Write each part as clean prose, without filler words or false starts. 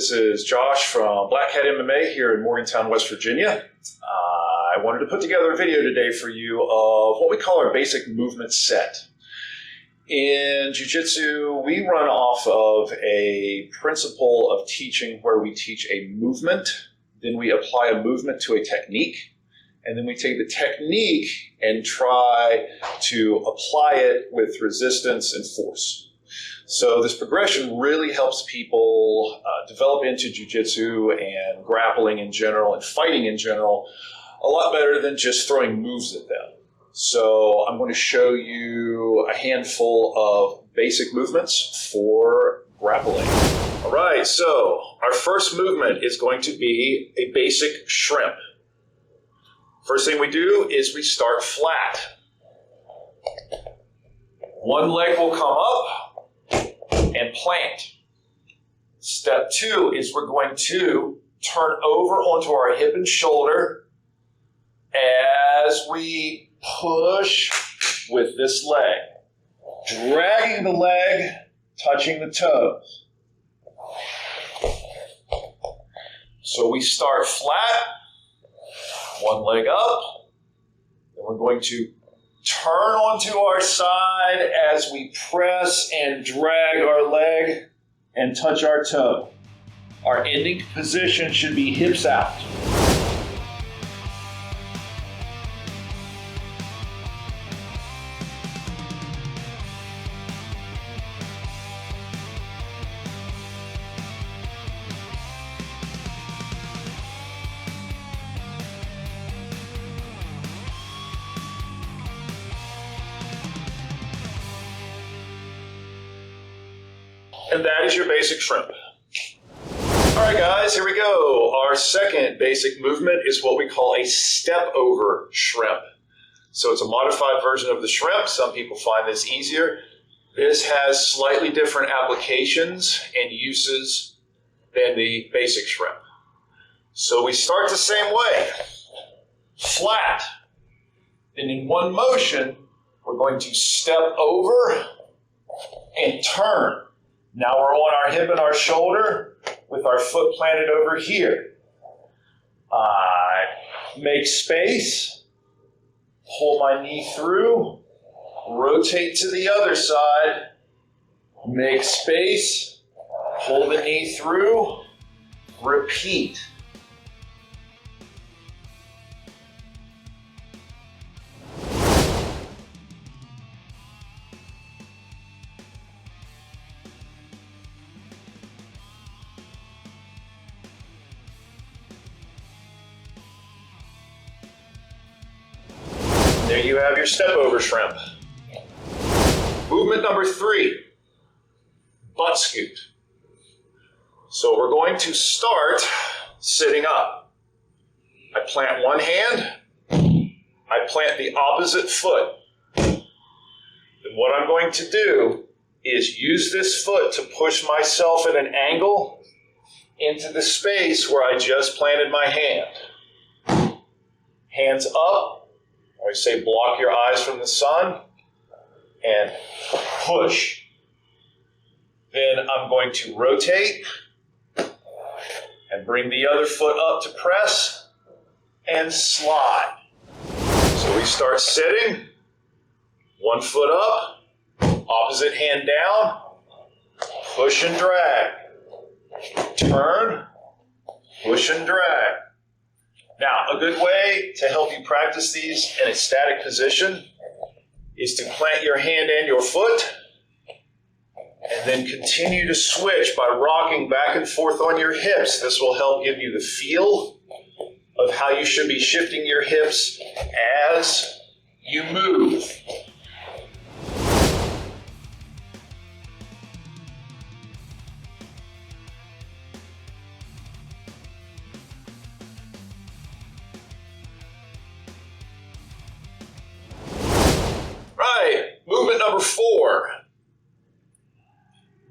This is Josh from Blackhead MMA here in Morgantown, West Virginia. I wanted to put together a video today for you of what we call our basic movement set. In Jiu-Jitsu, we run off of a principle of teaching where we teach a movement, then we apply a movement to a technique, and then we take the technique and try to apply it with resistance and force. So this progression really helps people develop into jiu-jitsu and grappling in general and fighting in general a lot better than just throwing moves at them. So I'm going to show you a handful of basic movements for grappling. All right, so our first movement is going to be a basic shrimp. First thing we do is we start flat. One leg will come up and plant. Step two is we're going to turn over onto our hip and shoulder as we push with this leg, dragging the leg, touching the toes. So we start flat, one leg up, and we're going to turn onto our side as we press and drag our leg and touch our toe. Our ending position should be hips out. And that is your basic shrimp. All right, guys, here we go. Our second basic movement is what we call a step over shrimp. So it's a modified version of the shrimp. Some people find this easier. This has slightly different applications and uses than the basic shrimp. So we start the same way, flat. Then in one motion, we're going to step over and turn. Now we're on our hip and our shoulder with our foot planted over here. I make space, pull my knee through, rotate to the other side, make space, pull the knee through, repeat. There you have your step over shrimp. Movement number 3, butt scoot. So we're going to start sitting up. I plant one hand, I plant the opposite foot. And what I'm going to do is use this foot to push myself at an angle into the space where I just planted my hand. Hands up. I say block your eyes from the sun and push. Then I'm going to rotate and bring the other foot up to press and slide. So we start sitting, one foot up, opposite hand down, push and drag, turn, push and drag. Now, a good way to help you practice these in a static position is to plant your hand and your foot and then continue to switch by rocking back and forth on your hips. This will help give you the feel of how you should be shifting your hips as you move. Movement number 4,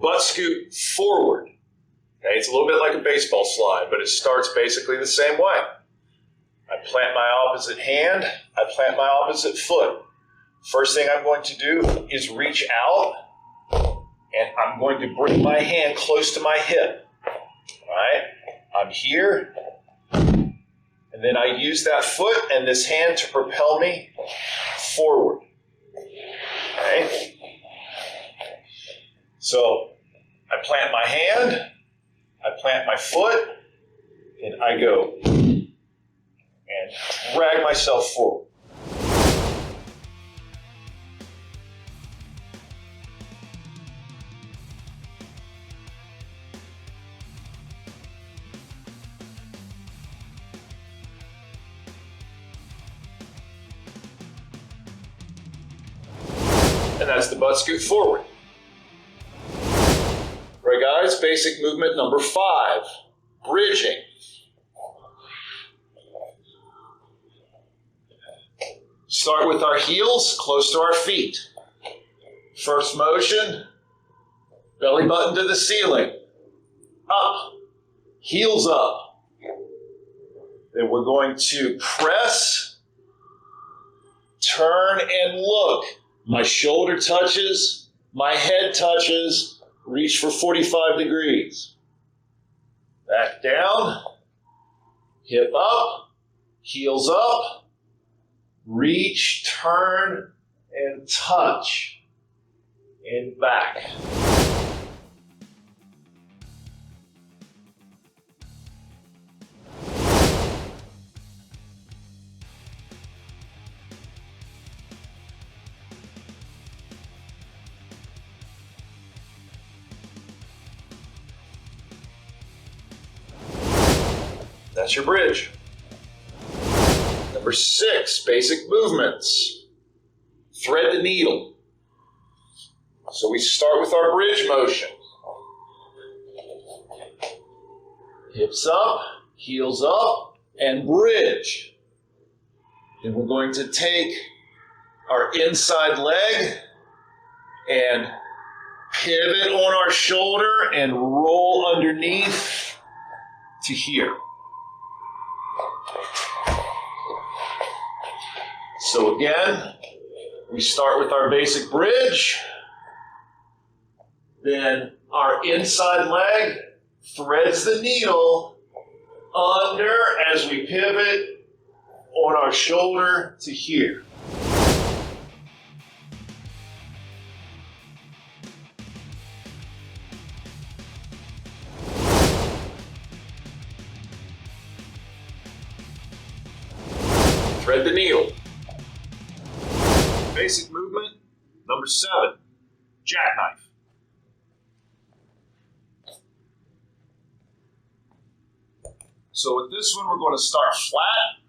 butt scoot forward. Okay, it's a little bit like a baseball slide, but it starts basically the same way. I plant my opposite hand, I plant my opposite foot. First thing I'm going to do is reach out, and I'm going to bring my hand close to my hip. right? I'm here, and then I use that foot and this hand to propel me forward. Okay? So I plant my hand, I plant my foot, and I go and drag myself forward. And that's the butt scoot forward. Right, guys, basic movement number 5, bridging. Start with our heels close to our feet. First motion, belly button to the ceiling. Up, heels up. Then we're going to press, turn, and look. My shoulder touches, my head touches, reach for 45 degrees. Back down, hip up, heels up, reach, turn, and touch, and back. That's your bridge. Number 6, basic movements. Thread the needle. So we start with our bridge motion. Hips up, heels up, and bridge. Then we're going to take our inside leg and pivot on our shoulder and roll underneath to here. So again, we start with our basic bridge, then our inside leg threads the needle under as we pivot on our shoulder to here. Thread the needle. Basic movement, number 7, jackknife. So with this one, we're going to start flat.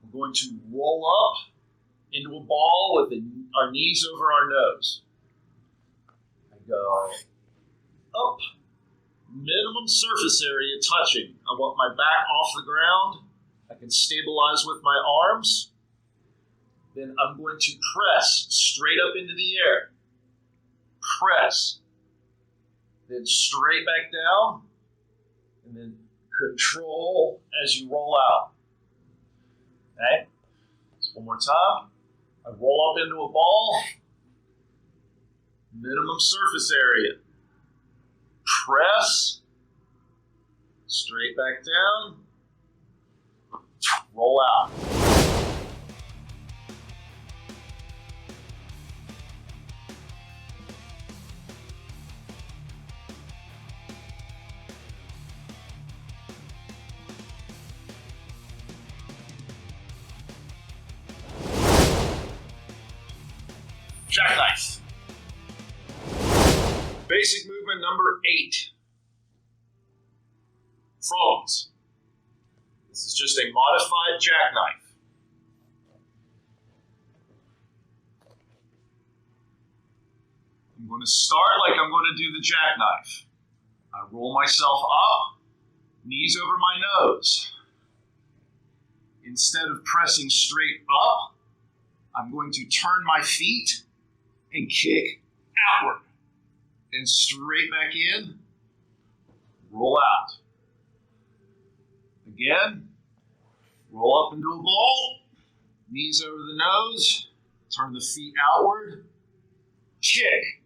We're going to roll up into a ball with our knees over our nose. I go up, minimum surface area touching. I want my back off the ground. I can stabilize with my arms. Then I'm going to press straight up into the air. Press. Then straight back down. And then control as you roll out. Okay? So one more time. I roll up into a ball. Minimum surface area. Press. Straight back down. Roll out. Jackknife. Basic movement number 8. Frogs. This is just a modified jackknife. I'm going to start like I'm going to do the jackknife. I roll myself up, knees over my nose. Instead of pressing straight up, I'm going to turn my feet and kick outward. And straight back in, roll out. Again, roll up into a ball, knees over the nose, turn the feet outward, kick,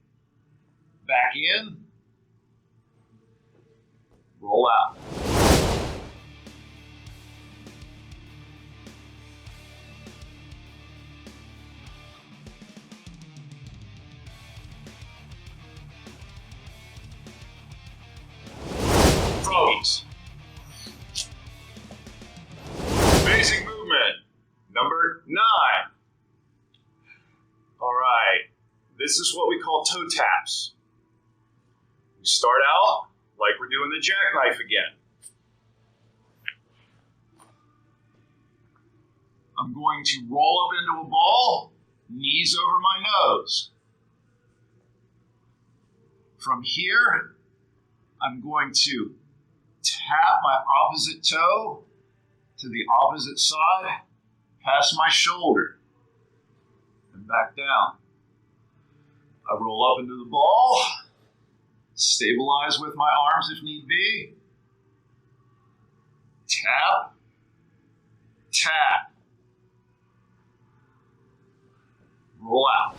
back in, Roll out. Froggies. Basic movement, number 9. All right, this is what we call toe taps. We start out like we're doing the jackknife again. I'm going to roll up into a ball, knees over my nose. From here, I'm going to tap my opposite toe to the opposite side, past my shoulder, and back down. I roll up into the ball, stabilize with my arms if need be. Tap, tap. Roll out.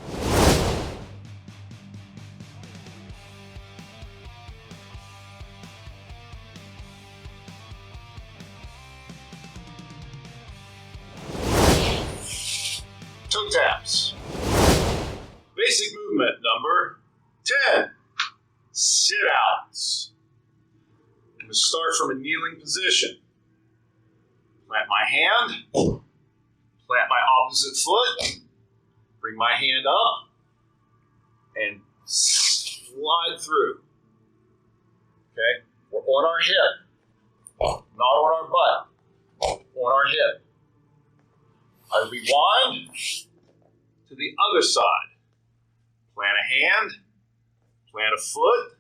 Toe taps. Basic movement number 10. Sit-outs. I'm going to start from a kneeling position. Plant my hand, plant my opposite foot, bring my hand up, and slide through. Okay? We're on our hip, not on our butt, on our hip. I rewind to the other side. Plant a hand, plant a foot,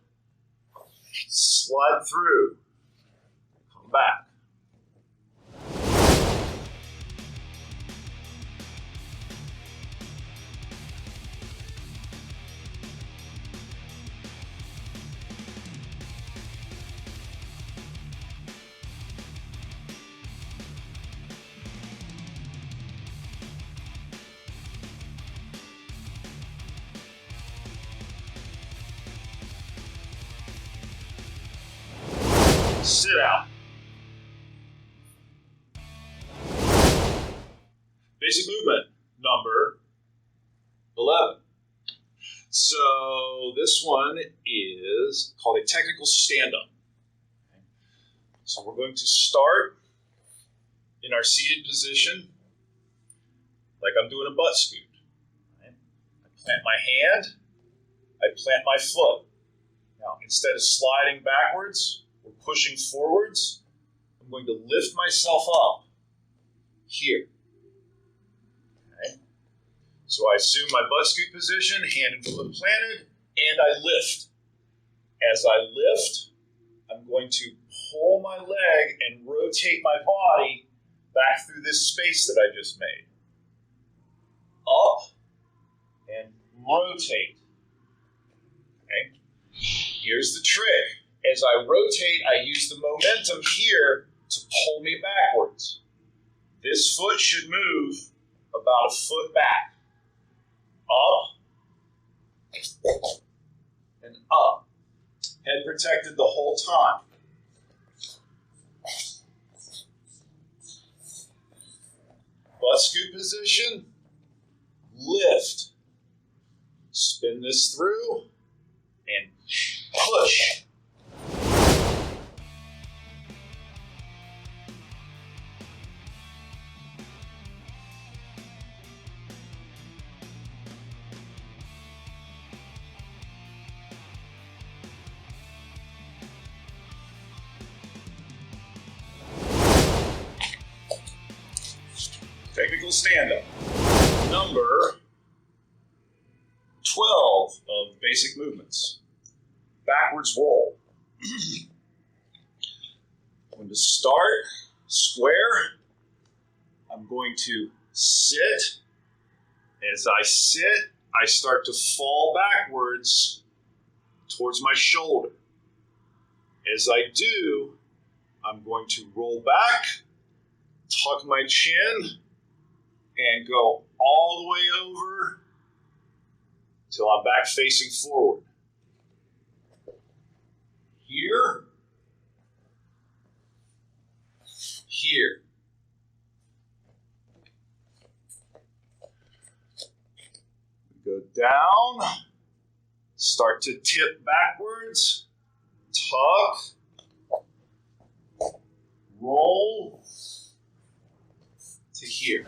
slide through, come back. Sit out. Basic movement number 11. So this one is called a technical stand-up. Okay. So we're going to start in our seated position like I'm doing a butt scoot. Okay. I plant my hand, I plant my foot. Now instead of sliding backwards, pushing forwards, I'm going to lift myself up here. Okay. So I assume my butt scoot position, hand and foot planted, and I lift. As I lift, I'm going to pull my leg and rotate my body back through this space that I just made. Up and rotate. Okay. Here's the trick. As I rotate, I use the momentum here to pull me backwards. This foot should move about a foot back. Up and up. Head protected the whole time. Butt scoot position. Lift. Spin this through and push. Technical stand-up. Number 12 of basic movements. Backwards roll. I'm going to start square. I'm going to sit. As I sit, I start to fall backwards towards my shoulder. As I do, I'm going to roll back, tuck my chin, and go all the way over till I'm back facing forward. Here, here. Go down, start to tip backwards, tug, roll to here.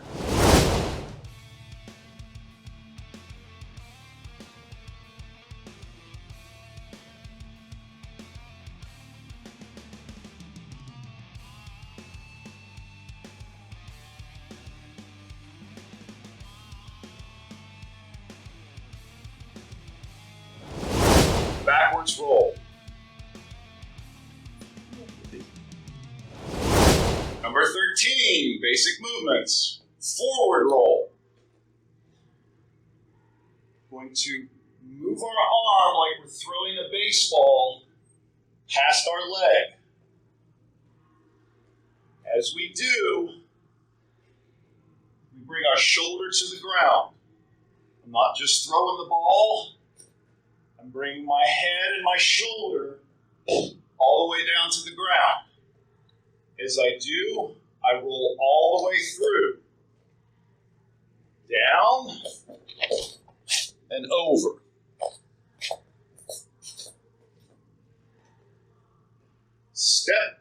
Backwards roll. Number 13, basic movements. Forward roll. Going to move our arm like we're throwing a baseball past our leg. As we do, we bring our shoulder to the ground. I'm not just throwing the ball. I'm bringing my head and my shoulder all the way down to the ground. As I do, I roll all the way through. Down and over. Step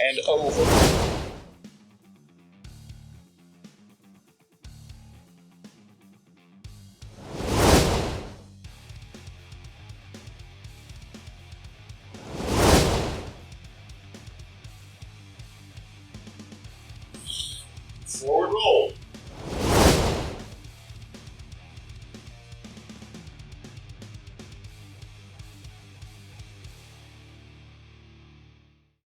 and over. Forward roll.